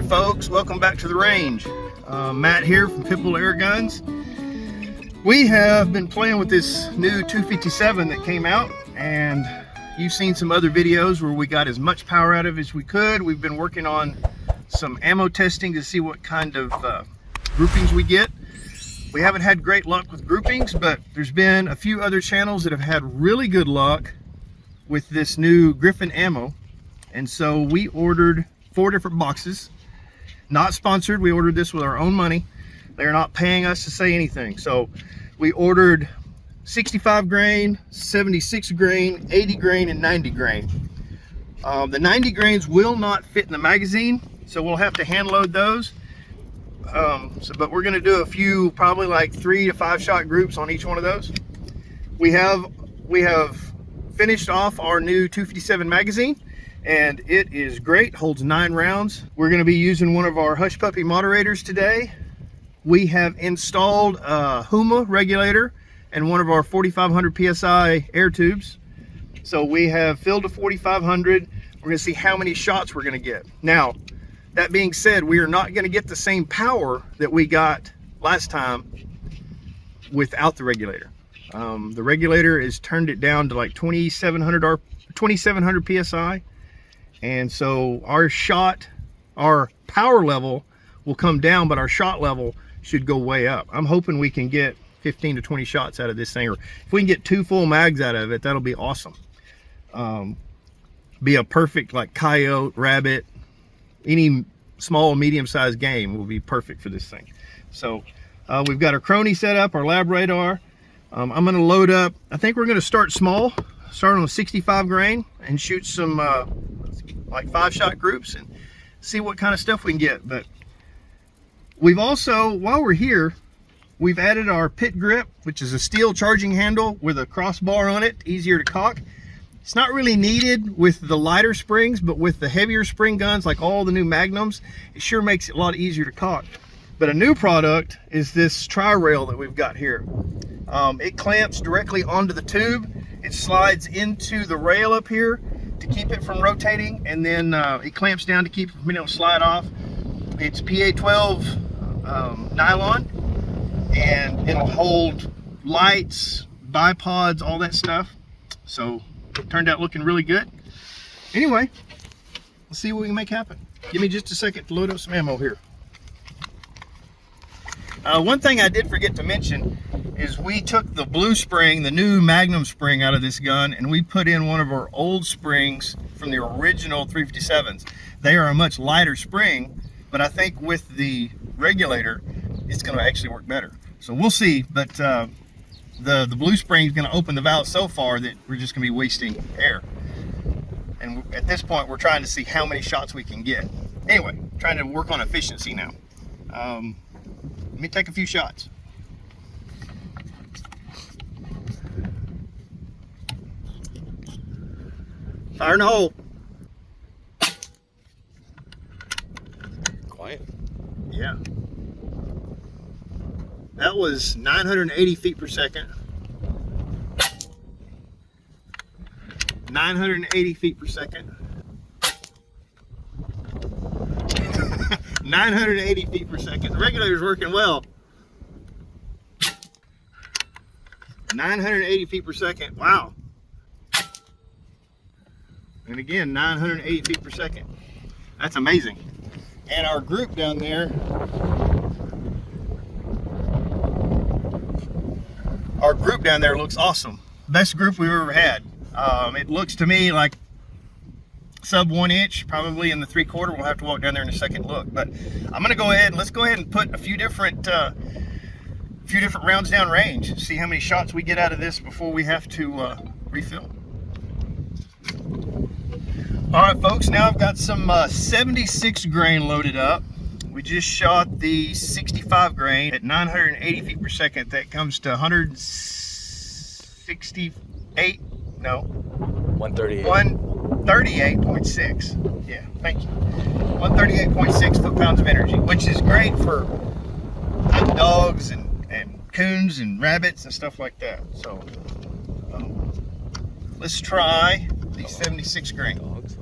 Alright folks, welcome back to the range. Matt here from Pitbull Airguns. We have been playing with this new 257 that came out, and you've seen some other videos where we got as much power out of it as we could. We've been working on some ammo testing to see what kind of groupings we get. We haven't had great luck with groupings, but there's been a few other channels that have had really good luck with this new Griffin ammo. And so we ordered 4 different boxes. Not sponsored, we ordered this with our own money. They're not paying us to say anything. So we ordered 65 grain, 76 grain, 80 grain, and 90 grain. The 90 grains will not fit in the magazine, so we'll have to hand load those. But we're gonna do a few, probably like 3 to 5 shot groups on each one of those. We have finished off our new 257 magazine, and it is great, holds 9 rounds. We're gonna be using one of our Hush Puppy moderators today. We have installed a Huma regulator and one of our 4,500 PSI air tubes. So we have filled to 4,500. We're gonna see how many shots we're gonna get. Now, that being said, we are not gonna get the same power that we got last time without the regulator. The regulator has turned it down to like 2,700 PSI. And so our power level will come down, but our shot level should go way up. I'm hoping we can get 15 to 20 shots out of this thing, or if we can get 2 full mags out of it, that'll be awesome. Be a perfect like coyote, rabbit, any small, medium-sized game will be perfect for this thing. So we've got our crony set up, our lab radar. I'm gonna load up, I think we're gonna start small, start on 65 grain and shoot some like 5-shot groups and see what kind of stuff we can get. But we've also, while we're here, we've added our pit grip, which is a steel charging handle with a crossbar on it, easier to cock. It's not really needed with the lighter springs, but with the heavier spring guns, like all the new Magnums, it sure makes it a lot easier to cock. But a new product is this tri-rail that we've got here. It clamps directly onto the tube. It slides into the rail up here to keep it from rotating, and then it clamps down to keep it from being able to slide off. It's PA12 nylon, and it'll hold lights, bipods, all that stuff. So it turned out looking really good. Anyway, let's see what we can make happen. Give me just a second to load up some ammo here. One thing I did forget to mention is we took the blue spring, the new Magnum spring, out of this gun, and we put in one of our old springs from the original 357s. They are a much lighter spring, but I think with the regulator, it's going to actually work better. So we'll see, but the blue spring is going to open the valve so far that we're just going to be wasting air. And at this point, we're trying to see how many shots we can get. Anyway, trying to work on efficiency now. Let me take a few shots. Fire in the hole. Quiet. Yeah. That was 980 feet per second. 980 feet per second. 980 feet per second. The regulator's working well. 980 feet per second. Wow. And again, 980 feet per second. That's amazing. And our group down there, looks awesome. Best group we've ever had. It looks to me like sub 1 inch, probably in the 3/4. We'll have to walk down there in a second look. But I'm gonna go ahead and let's go ahead and put a few different rounds down range. See how many shots we get out of this before we have to refill. All right, folks, now I've got some 76 grain loaded up. We just shot the 65 grain at 980 feet per second. That comes to 168, no. 138. 138.6. Yeah, thank you. 138.6 foot-pounds of energy, which is great for dogs and coons and rabbits and stuff like that. So let's try the 76 grain. Dogs.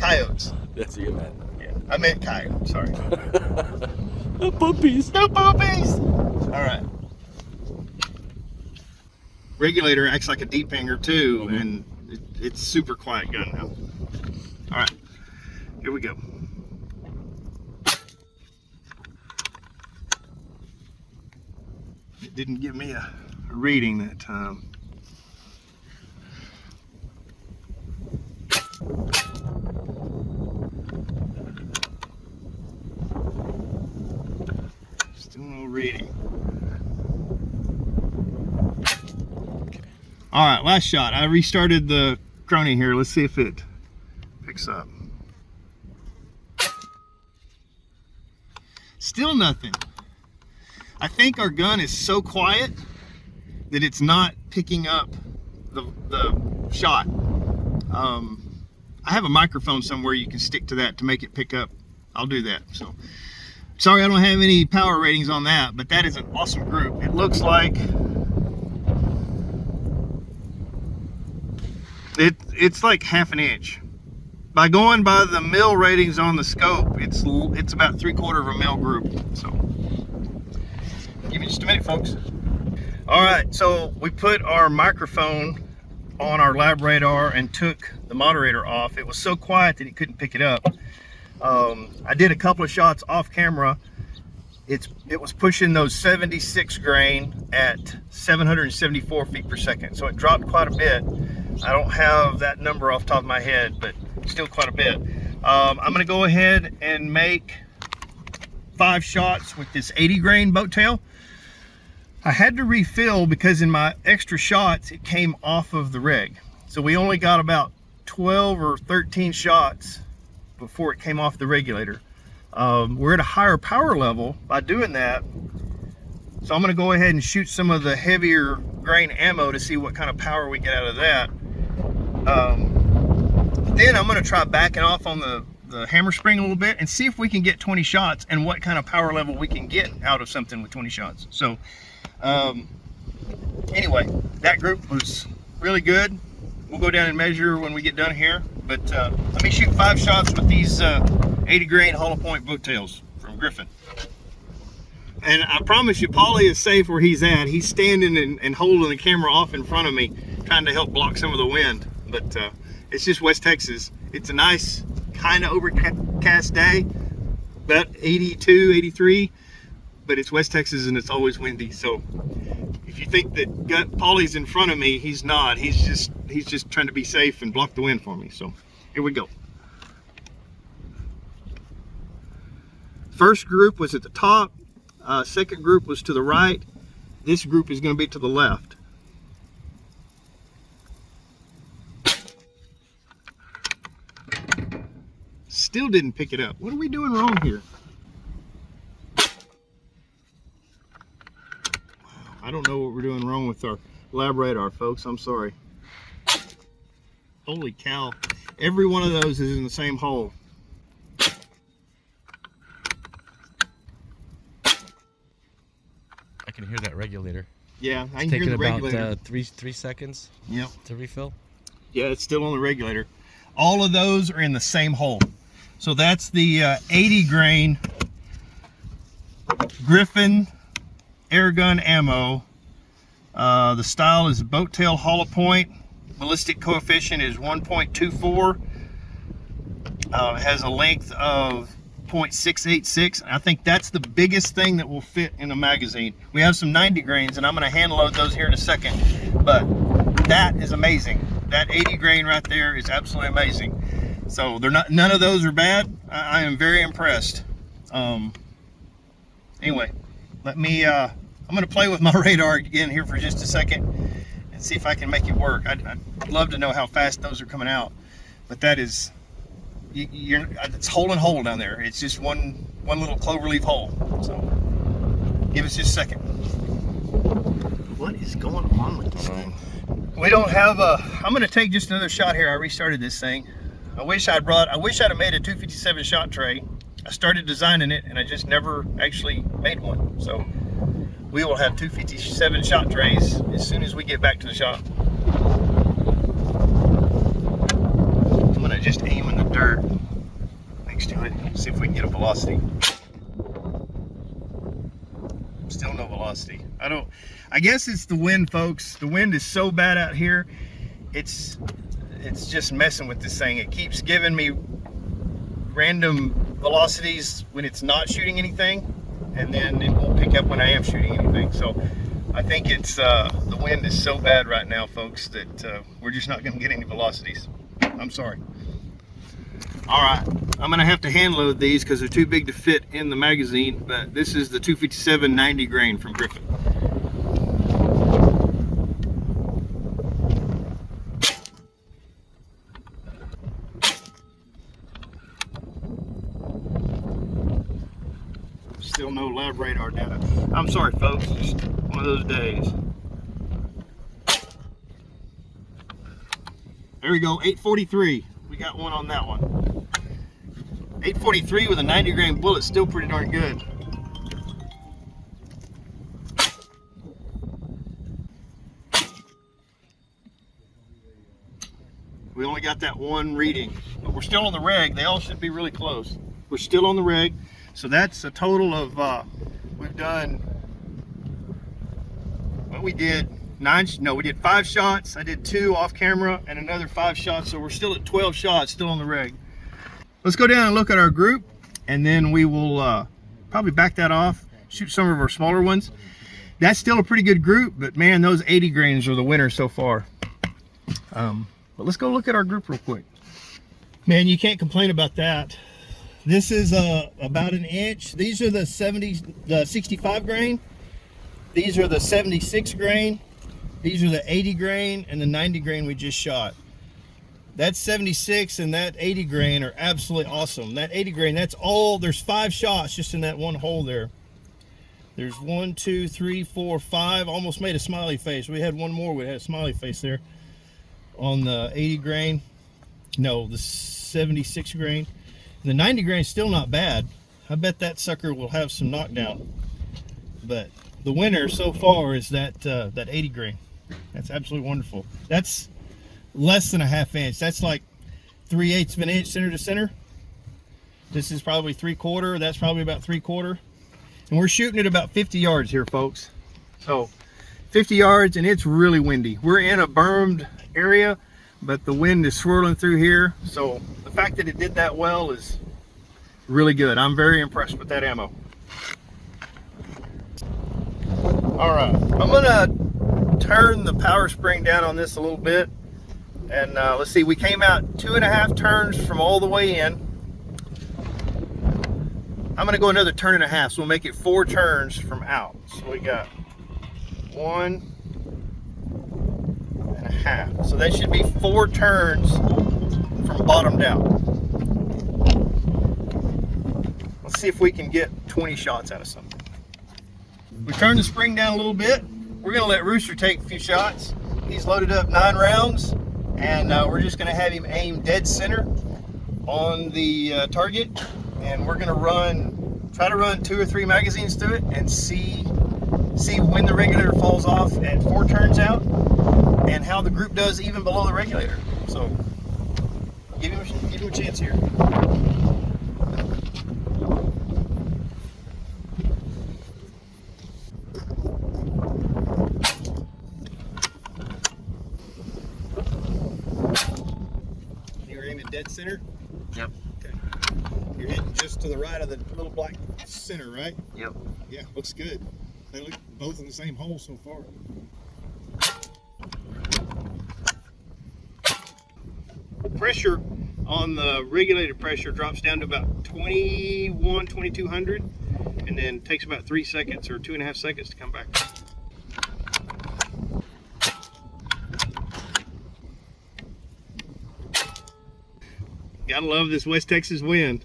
Coyotes. That's what you meant. Yeah, I meant coyote. Sorry. No puppies. No puppies. All right. Regulator acts like a deep hanger too, and it's super quiet gun now. All right, here we go. It didn't give me a reading that time. Still no reading. All right, last shot. I restarted the crony here. Let's see if it picks up. Still nothing. I think our gun is so quiet that it's not picking up the shot. I have a microphone somewhere you can stick to that to make it pick up. I'll do that. So sorry I don't have any power ratings on that, but that is an awesome group. It looks like it's like half an inch. By going by the mil ratings on the scope, it's about 3/4 of a mil group. So give me just a minute, folks. All right, so we put our microphone on our lab radar and took the moderator off. It was so quiet that it couldn't pick it up. I did a couple of shots off camera. It was pushing those 76 grain at 774 feet per second. So it dropped quite a bit. I don't have that number off the top of my head, but still quite a bit. I'm gonna go ahead and make 5 shots with this 80 grain boat tail. I had to refill because in my extra shots, it came off of the rig. So we only got about 12 or 13 shots before it came off the regulator. We're at a higher power level by doing that. So I'm gonna go ahead and shoot some of the heavier grain ammo to see what kind of power we get out of that. Then I'm gonna try backing off on the hammer spring a little bit and see if we can get 20 shots and what kind of power level we can get out of something with 20 shots. So anyway, that group was really good. We'll go down and measure when we get done here. But let me shoot 5 shots with these 80 grain hollow point boat tails from Griffin. And I promise you, Paulie is safe where he's at. He's standing and holding the camera off in front of me, trying to help block some of the wind. But it's just West Texas. It's a nice, kind of overcast day, about 82, 83. But it's West Texas and it's always windy. So if you think that Paulie's in front of me, he's not. He's just trying to be safe and block the wind for me. So here we go. First group was at the top. Second group was to the right. This group is going to be to the left. Still didn't pick it up. What are we doing wrong here? I don't know what we're doing wrong with our lab radar, folks. I'm sorry. Holy cow. Every one of those is in the same hole. I can hear that regulator. Yeah, I can hear the regulator. Taking about 3 seconds to refill. Yeah, it's still on the regulator. All of those are in the same hole. So that's the 80 grain Griffin airgun ammo. The style is boat tail hollow point. Ballistic coefficient is 1.24. It has a length of 0.686. I think that's the biggest thing that will fit in a magazine. We have some 90 grains and I'm going to hand load those here in a second, but that is amazing. That 80 grain right there is absolutely amazing. So they're not, none of those are bad. I am very impressed. Anyway, let me I'm going to play with my radar again here for just a second and see if I can make it work. I'd love to know how fast those are coming out, but that is, it's hole and hole down there. It's just one little cloverleaf hole. So give us just a second. What is going on with this thing? We don't have a, I'm going to take just another shot here. I restarted this thing. I wish I'd have made a 257 shot tray. I started designing it and I just never actually made one. So we will have 257 shot trays as soon as we get back to the shop. I'm gonna just aim in the dirt. next to it. See if we can get a velocity. Still no velocity. I guess it's the wind, folks. The wind is so bad out here. It's just messing with this thing. It keeps giving me random velocities when it's not shooting anything, and then it won't pick up when I am shooting anything. So I think it's the wind is so bad right now, folks, that we're just not going to get any velocities. I'm sorry. All right, I'm going to have to hand load these because they're too big to fit in the magazine, but this is the 257 90 grain from Griffin. Still no lab radar data. I'm sorry, folks, just one of those days. There we go, 843. We got one on that one. 843 with a 90 grain bullet, still pretty darn good. We only got that one reading, but we're still on the reg. They all should be really close. We're still on the reg. So that's a total of, we've done, well, we did 5 shots. I did 2 off camera and another 5 shots. So we're still at 12 shots, still on the reg. Let's go down and look at our group, and then we will probably back that off, shoot some of our smaller ones. That's still a pretty good group, but man, those 80 grains are the winners so far. But let's go look at our group real quick. Man, you can't complain about that. This is about an inch. These are the 65 grain. These are the 76 grain. These are the 80 grain and the 90 grain we just shot. That 76 and that 80 grain are absolutely awesome. That 80 grain, that's all. There's 5 shots just in that one hole there. There's 1, 2, 3, 4, 5. Almost made a smiley face. We had one more. We had a smiley face there on the 80 grain. No, the 76 grain. The 90 grain is still not bad. I bet that sucker will have some knockdown. But the winner so far is that 80 grain. That's absolutely wonderful. That's less than a ½ inch. That's like 3/8 of an inch center to center. This is probably 3/4. That's probably about 3/4. And we're shooting at about 50 yards here, folks. So 50 yards, and it's really windy. We're in a bermed area, but the wind is swirling through here. So the fact that it did that well is really good. I'm very impressed with that ammo. All right, I'm gonna turn the power spring down on this a little bit. And let's see, we came out 2.5 turns from all the way in. I'm gonna go another 1.5 turns, so we'll make it 4 turns from out. So we got 1.5. So that should be 4 turns from bottom down. Let's see if we can get 20 shots out of something. We turned the spring down a little bit. We're gonna let Rooster take a few shots. He's loaded up 9 rounds, and we're just gonna have him aim dead center on the target, and we're gonna try to run 2 or 3 magazines through it and see when the regulator falls off at 4 turns out, and how the group does even below the regulator. So give him a chance here. You're aiming dead center? Yep. Okay. You're hitting just to the right of the little black center, right? Yep. Yeah, looks good. They look both in the same hole so far. Pressure on the regulated pressure drops down to about 2200, and then takes about 3 seconds or 2.5 seconds to come back. Gotta love this West Texas wind.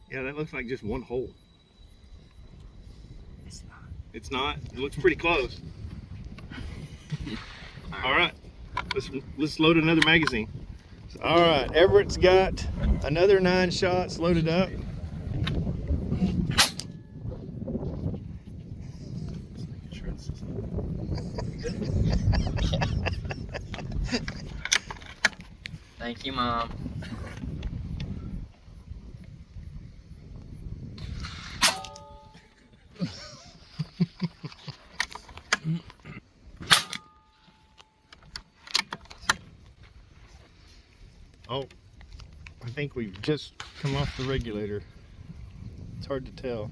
Yeah, that looks like just one hole. It's not. It's not? It looks pretty close. All right, let's load another magazine. All right, Everett's got another 9 shots loaded up. Thank you, Mom. Oh, I think we've just come off the regulator. It's hard to tell.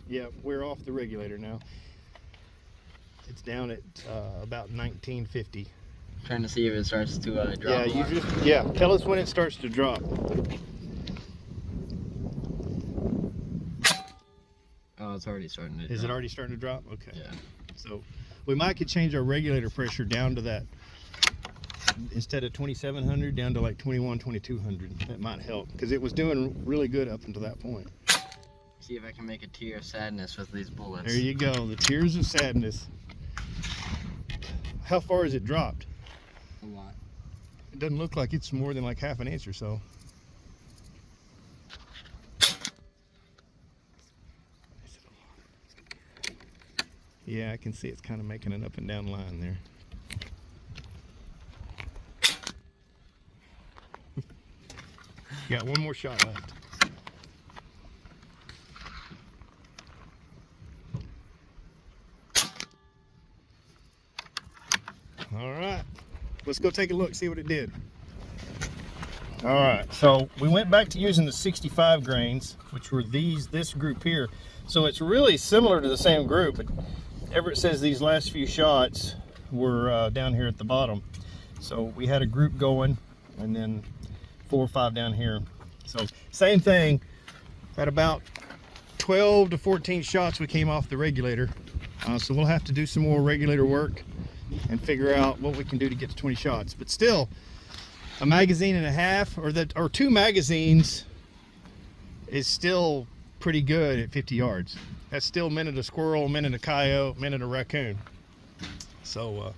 Yeah, we're off the regulator now. It's down at about 1950. Trying to see if it starts to drop. Yeah, tell us when it starts to drop. Oh, it's already starting to drop. Is it already starting to drop? Okay. Yeah. So we might could change our regulator pressure down to that. Instead of 2700 down to like 2200. That might help because it was doing really good up until that point. See if I can make a tear of sadness with these bullets. There you go, the tears of sadness. How far has it dropped? A lot. It doesn't look like it's more than like half an inch or so. Yeah, I can see it's kind of making an up and down line there. Got one more shot left. All right, let's go take a look, see what it did. All right, so we went back to using the 65 grains, which were this group here. So it's really similar to the same group, but Everett says these last few shots were down here at the bottom. So we had a group going and then 4 or 5 down here. So same thing, at about 12 to 14 shots we came off the regulator. So we'll have to do some more regulator work and figure out what we can do to get to 20 shots. But still, a magazine and a half or 2 magazines is still pretty good at 50 yards. That's still a minute a squirrel, a minute a coyote, a minute a raccoon. So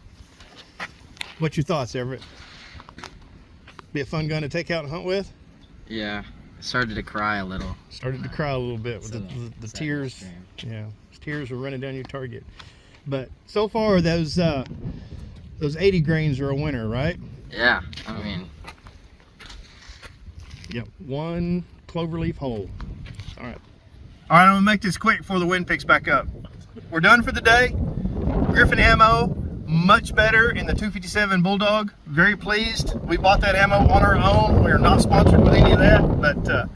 what's your thoughts, Everett? Be a fun gun to take out and hunt with? Yeah, I started to cry a little. Started to cry a little bit with the tears. Yeah, tears were running down your target. But so far, those 80 grains are a winner, right? Yeah, I mean. Yep, 1 cloverleaf hole. All right. All right, I'm gonna make this quick before the wind picks back up. We're done for the day. Griffin ammo, much better in the 257 Bulldog. Very pleased. We bought that ammo on our own. We are not sponsored with any of that, but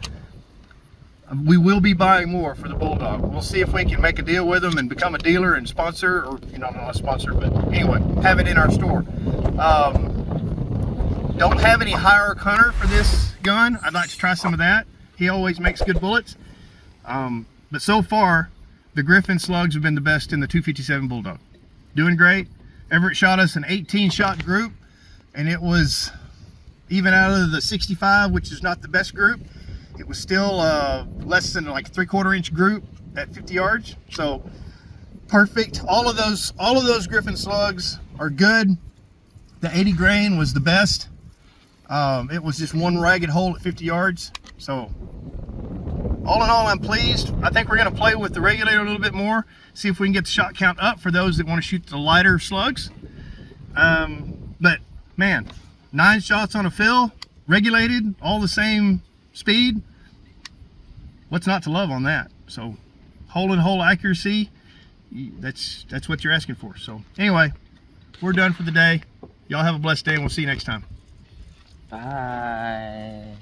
we will be buying more for the Bulldog. We'll see if we can make a deal with them and become a dealer and sponsor, or not a sponsor, but anyway, have it in our store. Don't have any higher hunter for this gun. I'd like to try some of that. He always makes good bullets. But so far, the Griffin slugs have been the best in the 257 Bulldog. Doing great. Everett shot us an 18-shot group, and it was, even out of the 65, which is not the best group, it was still less than like a 3/4 inch group at 50 yards. So perfect. All of those Griffin slugs are good. The 80 grain was the best. It was just one ragged hole at 50 yards. So all in all, I'm pleased. I think we're going to play with the regulator a little bit more, see if we can get the shot count up for those that want to shoot the lighter slugs. But man, 9 shots on a fill, regulated, all the same speed. What's not to love on that? So hole in hole accuracy, that's what you're asking for. So anyway, we're done for the day. Y'all have a blessed day, and we'll see you next time. Bye.